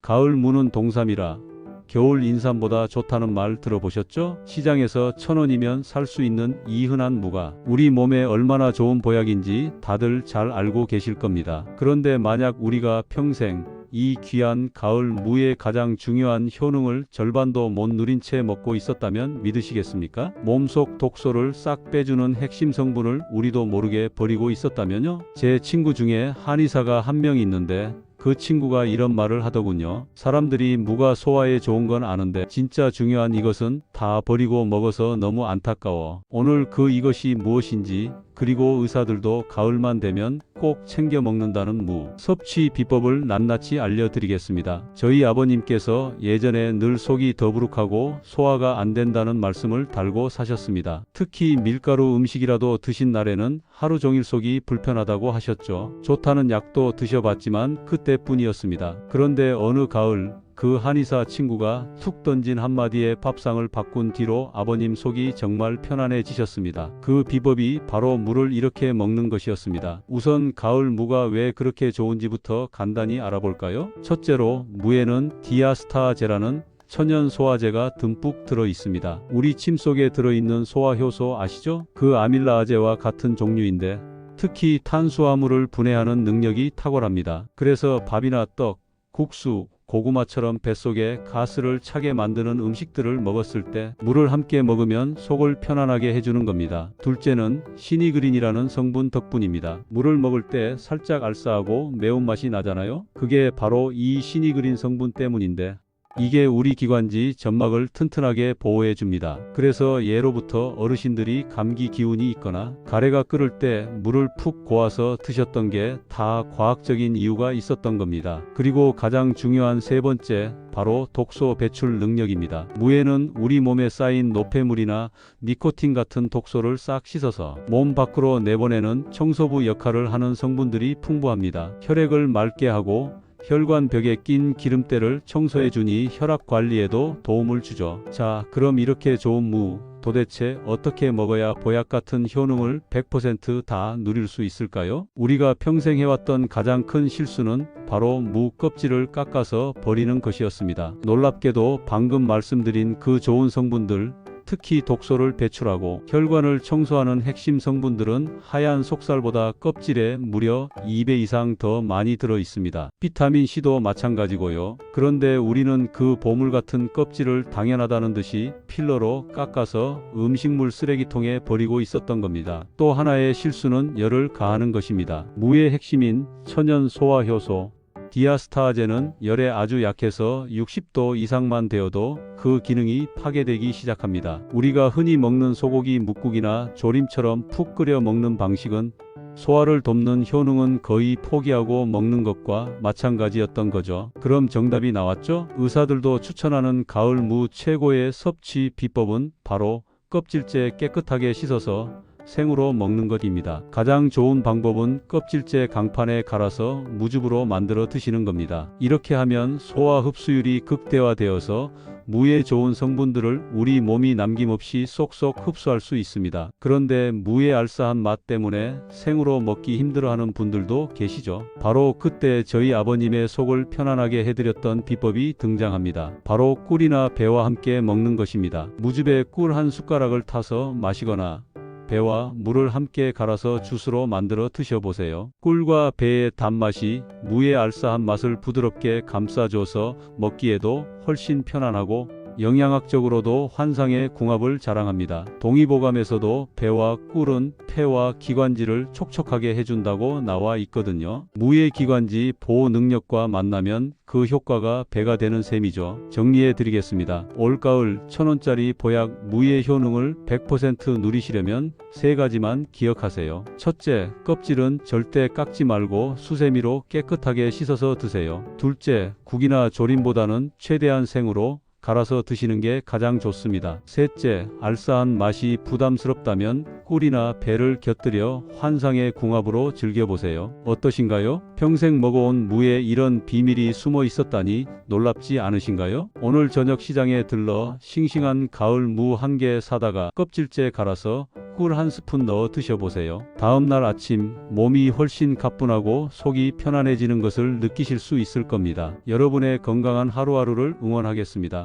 가을 무는 동삼이라 겨울 인삼보다 좋다는 말 들어보셨죠? 시장에서 1,000원이면 살 수 있는 이 흔한 무가 우리 몸에 얼마나 좋은 보약인지 다들 잘 알고 계실 겁니다. 그런데 만약 우리가 평생 이 귀한 가을 무의 가장 중요한 효능을 절반도 못 누린 채 먹고 있었다면 믿으시겠습니까? 몸속 독소를 싹 빼주는 핵심 성분을 우리도 모르게 버리고 있었다면요? 제 친구 중에 한의사가 한 명 있는데 그 친구가 이런 말을 하더군요. 사람들이 무가 소화에 좋은 건 아는데 진짜 중요한 이것은 다 버리고 먹어서 너무 안타까워. 오늘 이것이 무엇인지, 그리고 의사들도 가을만 되면 꼭 챙겨 먹는다는 무 섭취 비법을 낱낱이 알려드리겠습니다. 저희 아버님께서 예전에 늘 속이 더부룩하고 소화가 안 된다는 말씀을 달고 사셨습니다. 특히 밀가루 음식이라도 드신 날에는 하루 종일 속이 불편하다고 하셨죠. 좋다는 약도 드셔봤지만 그때뿐이었습니다. 그런데 어느 가을 그 한의사 친구가 툭 던진 한마디에 밥상을 바꾼 뒤로 아버님 속이 정말 편안해지셨습니다. 그 비법이 바로 무를 이렇게 먹는 것이었습니다. 우선 가을 무가 왜 그렇게 좋은지부터 간단히 알아볼까요? 첫째로 무에는 디아스타제라는 천연 소화제가 듬뿍 들어 있습니다. 우리 침 속에 들어있는 소화효소 아시죠? 그 아밀라아제와 같은 종류인데 특히 탄수화물을 분해하는 능력이 탁월합니다. 그래서 밥이나 떡, 국수, 고구마처럼 뱃속에 가스를 차게 만드는 음식들을 먹었을 때 물을 함께 먹으면 속을 편안하게 해주는 겁니다. 둘째는 시니그린이라는 성분 덕분입니다. 물을 먹을 때 살짝 알싸하고 매운맛이 나잖아요. 그게 바로 이 시니그린 성분 때문인데 이게 우리 기관지 점막을 튼튼하게 보호해 줍니다. 그래서 예로부터 어르신들이 감기 기운이 있거나 가래가 끓을 때 물을 푹 고아서 드셨던 게 다 과학적인 이유가 있었던 겁니다. 그리고 가장 중요한 세 번째, 바로 독소 배출 능력입니다. 무에는 우리 몸에 쌓인 노폐물이나 니코틴 같은 독소를 싹 씻어서 몸 밖으로 내보내는 청소부 역할을 하는 성분들이 풍부합니다. 혈액을 맑게 하고 혈관벽에 낀 기름때를 청소해주니 혈압 관리에도 도움을 주죠. 자, 그럼 이렇게 좋은 무 도대체 어떻게 먹어야 보약 같은 효능을 100% 누릴 수 있을까요? 우리가 평생 해왔던 가장 큰 실수는 바로 무 껍질을 깎아서 버리는 것이었습니다. 놀랍게도 방금 말씀드린 그 좋은 성분들, 특히 독소를 배출하고 혈관을 청소하는 핵심 성분들은 하얀 속살보다 껍질에 무려 2배 이상 더 많이 들어 있습니다. 비타민C도 마찬가지고요. 그런데 우리는 그 보물 같은 껍질을 당연하다는 듯이 필러로 깎아서 음식물 쓰레기통에 버리고 있었던 겁니다. 또 하나의 실수는 열을 가하는 것입니다. 무의 핵심인 천연 소화효소 디아스타제는 열에 아주 약해서 60도 이상만 되어도 그 기능이 파괴되기 시작합니다. 우리가 흔히 먹는 소고기 뭇국이나 조림처럼 푹 끓여 먹는 방식은 소화를 돕는 효능은 거의 포기하고 먹는 것과 마찬가지였던 거죠. 그럼 정답이 나왔죠? 의사들도 추천하는 가을 무 최고의 섭취 비법은 바로 껍질째 깨끗하게 씻어서 생으로 먹는 것입니다. 가장 좋은 방법은 껍질째 강판에 갈아서 무즙으로 만들어 드시는 겁니다. 이렇게 하면 소화 흡수율이 극대화되어서 무의 좋은 성분들을 우리 몸이 남김없이 쏙쏙 흡수할 수 있습니다. 그런데 무의 알싸한 맛 때문에 생으로 먹기 힘들어하는 분들도 계시죠. 바로 그때 저희 아버님의 속을 편안하게 해드렸던 비법이 등장합니다. 바로 꿀이나 배와 함께 먹는 것입니다. 무즙에 꿀 한 숟가락을 타서 마시거나 배와 물을 함께 갈아서 주스로 만들어 드셔보세요. 꿀과 배의 단맛이 무의 알싸한 맛을 부드럽게 감싸줘서 먹기에도 훨씬 편안하고 영양학적으로도 환상의 궁합을 자랑합니다. 동의보감에서도 배와 꿀은 폐와 기관지를 촉촉하게 해준다고 나와 있거든요. 무의 기관지 보호 능력과 만나면 그 효과가 배가 되는 셈이죠. 정리해 드리겠습니다. 올가을 1,000원짜리 보약 무의 효능을 100% 누리시려면 세 가지만 기억하세요. 첫째, 껍질은 절대 깎지 말고 수세미로 깨끗하게 씻어서 드세요. 둘째, 국이나 조림보다는 최대한 생으로 갈아서 드시는 게 가장 좋습니다. 셋째, 알싸한 맛이 부담스럽다면 꿀이나 배를 곁들여 환상의 궁합으로 즐겨보세요. 어떠신가요? 평생 먹어온 무에 이런 비밀이 숨어 있었다니 놀랍지 않으신가요? 오늘 저녁 시장에 들러 싱싱한 가을 무 한 개 사다가 껍질째 갈아서 꿀 한 스푼 넣어 드셔보세요. 다음날 아침 몸이 훨씬 가뿐하고 속이 편안해지는 것을 느끼실 수 있을 겁니다. 여러분의 건강한 하루하루를 응원하겠습니다.